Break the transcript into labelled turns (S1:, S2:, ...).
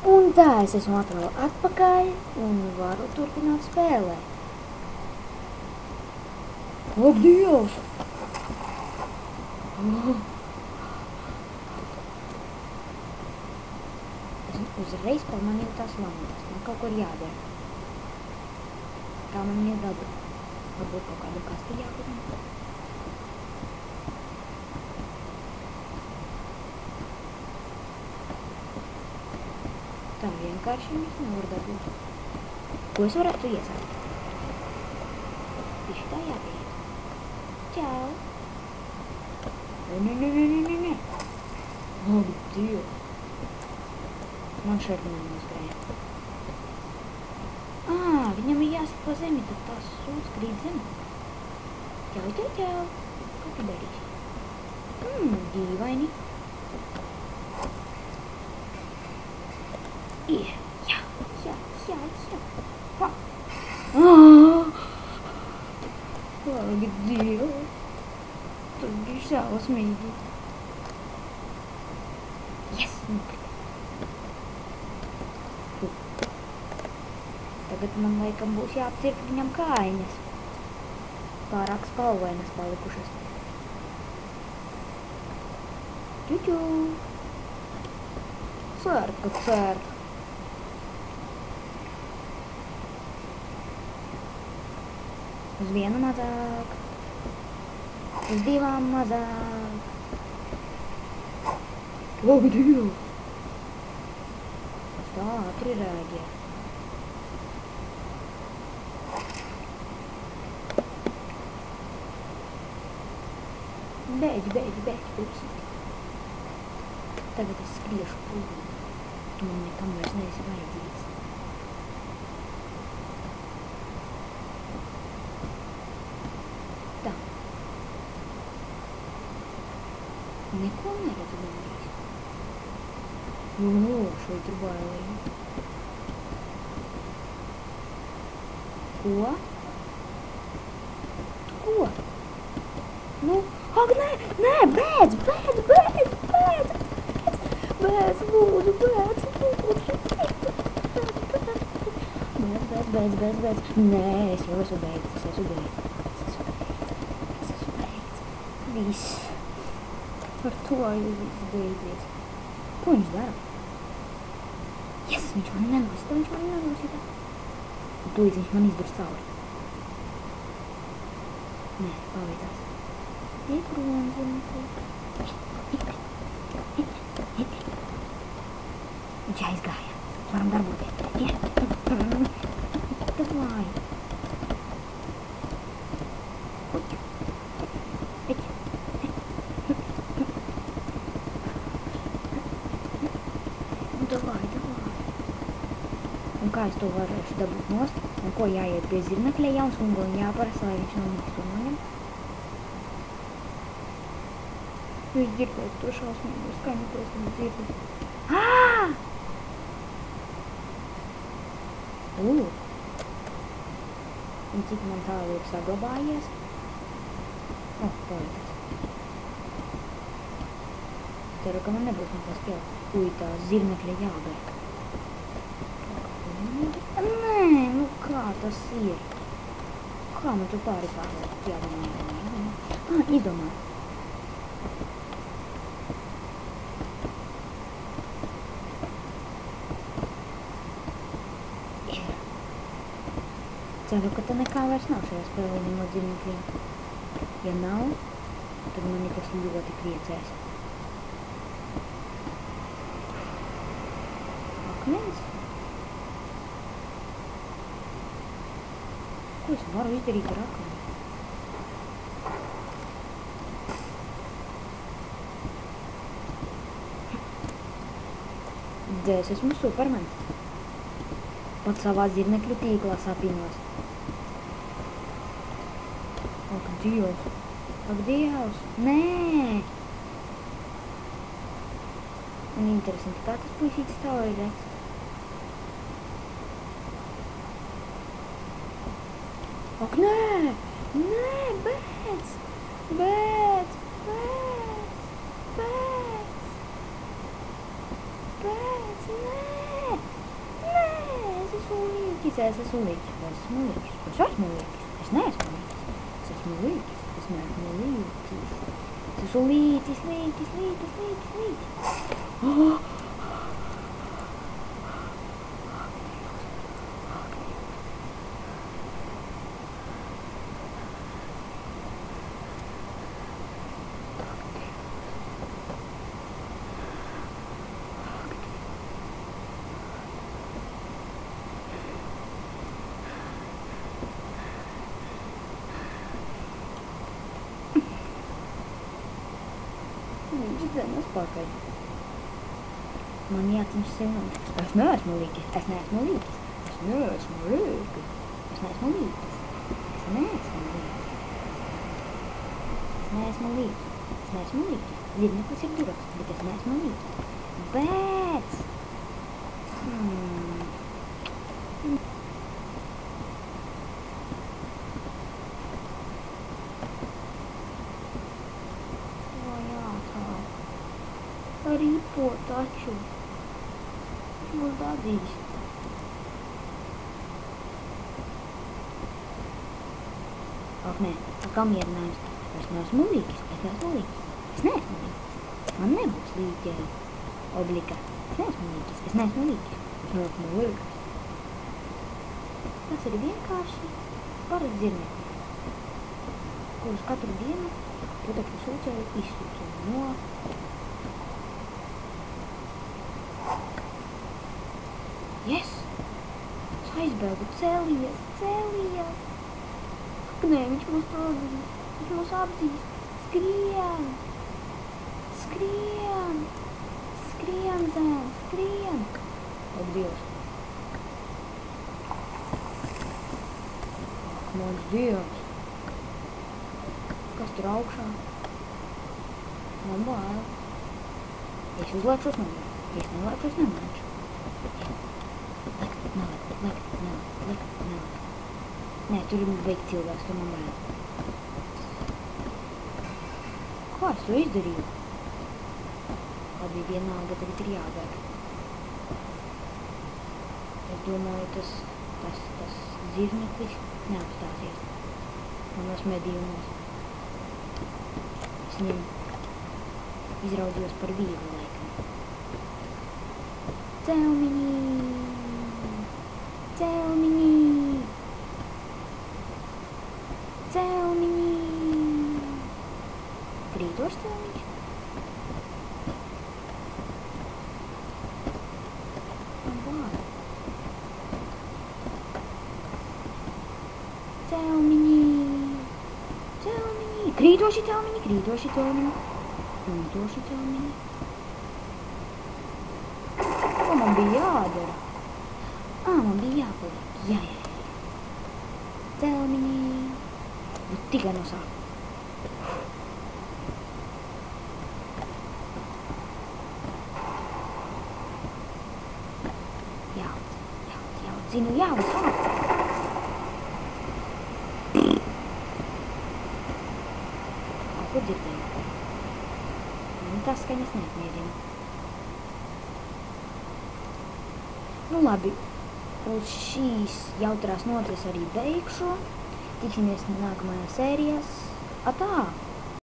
S1: Un tā es esmu atkal atpakaļ un varu turpināt spēlēt. Ak, Dievs! Es uzreiz pamanīju tās lampas. Man kaut ko ir jādara. Kā man iedada? Varbūt kaut kādu kasti jāpazina. Tā vienkārši viņus nevar dabūt. Ko es varētu iesākt? Tieši tā jāpiet. Čau! Ne. Ak, Dievs! Man šeit neuzgrēja. Viņam ir jāsaka pa zemi, tad tās sūds krīt zemi. Čau. Ko tu darīsi? Dīvaini. Jā. Ha! Ak, Dievs! Tas bija šausmīgi. Yes! Tagad man laikam būs jāapcirk viņam kājiņas. Pārāk spalvainas palikušas. Čuču! Cērka. Uz vienu mazāk. Uz divām mazāk. Ak, Dievs! Tā ātri rēģē. Beidz, pupsīt. Tagad es skriešu pūli. Tu man nekam vairs neesi vajadzīgs. Tā. Neko neredzu gandrīz. Šeit ir bailīgi. Ko? Nu, ak, nē, bēdz, lūdzu. Bēdz. Nē, es jau esmu beidzis. Viss. Ar to jau viss beidzies. Ko viņš dara? Yes, viņš man nenosita. Tūlīt viņš man izdurs cauri. Nē, paveidzās. Ieprom, viņš aizgāja. Varam darboties. Davai. Davai. Un kā es to varēšu dabūt nost? Un ko jāiet pie zirnekļa jaunsungu un jāparasa, lai viņš nomiks un noņem? Es dzirdētu to šausmīgu skaņu, ko es tam dzirdu. Un cik man tālu ir saglabājies? Palīdzēs. Ceru, ka man nebūs nekas pielik. Tā zirnekļa jābēk. Nē, nu kā tas ir? Kā man tu pārlikt jādomā? Izdomāju. Ceru, ka te nekā vairs nav šajā spēlē no dzīvniekiem. Ja nav, tad mani tas ļoti priecēs. Akmens? Ko es varu izdarīt ar akmeni? Es esmu supermens. Pat savā zirnekļu tīklā sapinos. Ak, Dievs! Nē! Un interesanti, kā tas puisītis tā ir redz. Ak, nē! Bēdz! Nē! esmu līķis, es esmu līķis, es esmu līķis, es esmu līķis, es neesmu līķis, es esmu līķis, es neesmu līķis, es esmu līķis, līķis, līķis, līķis, līķis. Oh! Viņš zemes pakaļ. Man jāciņš sev. Es neesmu līķis, es neesmu līķis, es neesmu līķis, es neesmu līķis, es neesmu līķis, es neesmu līķis, es neesmu līķis. Lidnieklis ir duraks, bet es neesmu līķis. Bet! Ripo taču. Viņš būs dadzījis. Ak, nē, kā mierinājums. Es neesmu līķis, es neesmu līķis, es neesmu līķis. Man nebūs līķēji. Oblika. Es neesmu līķis, es neesmu līķis, es neesmu līķis. Tas ir vienkārši parasts zirnieklis, kurus katru dienu putekļu sūcēju izsūcēju no Yes! Es aizbēgu, cēlījās, cēlījās. Ak, nē, viņš mūs prodīs, viņš mūs apdzīs. Skrien! Skrien! Skrien, zēn, skrien! Ak, Dievs! Ak, mans Dievs! Kas tur augšā? Man bail. Es uzlēkšos nemēģu. Es nelēkšos nemēģu. Nē, tur ir beigt cilvēks, tur man bail. Kā es to izdarīju? Labi, vienalga, tagad ir jābēg. Es domāju, tas zirneklis neapstāsies manos medījumos. Es viņam izraudzījos par vīru laikam. Celmiņī! Celmiņī! Celmiņī! Krītošs celmiņš? Man bār. Celmiņī! Celmiņī! Krītoši celmiņi! Krītoši celmiņi! Krītoši celmiņi! Ko man bija jādara? Man bija jāpaliek. Jā. Celmiņi. Nu, tikai no sāp. Jā, zinu, jā, uz sāp. Ko dzirdēju? Tas skaņas neapmierina. Nu labi. Uz šīs jautrās notis arī beigšu. Tiksimies nākamajās sērijās. Atā!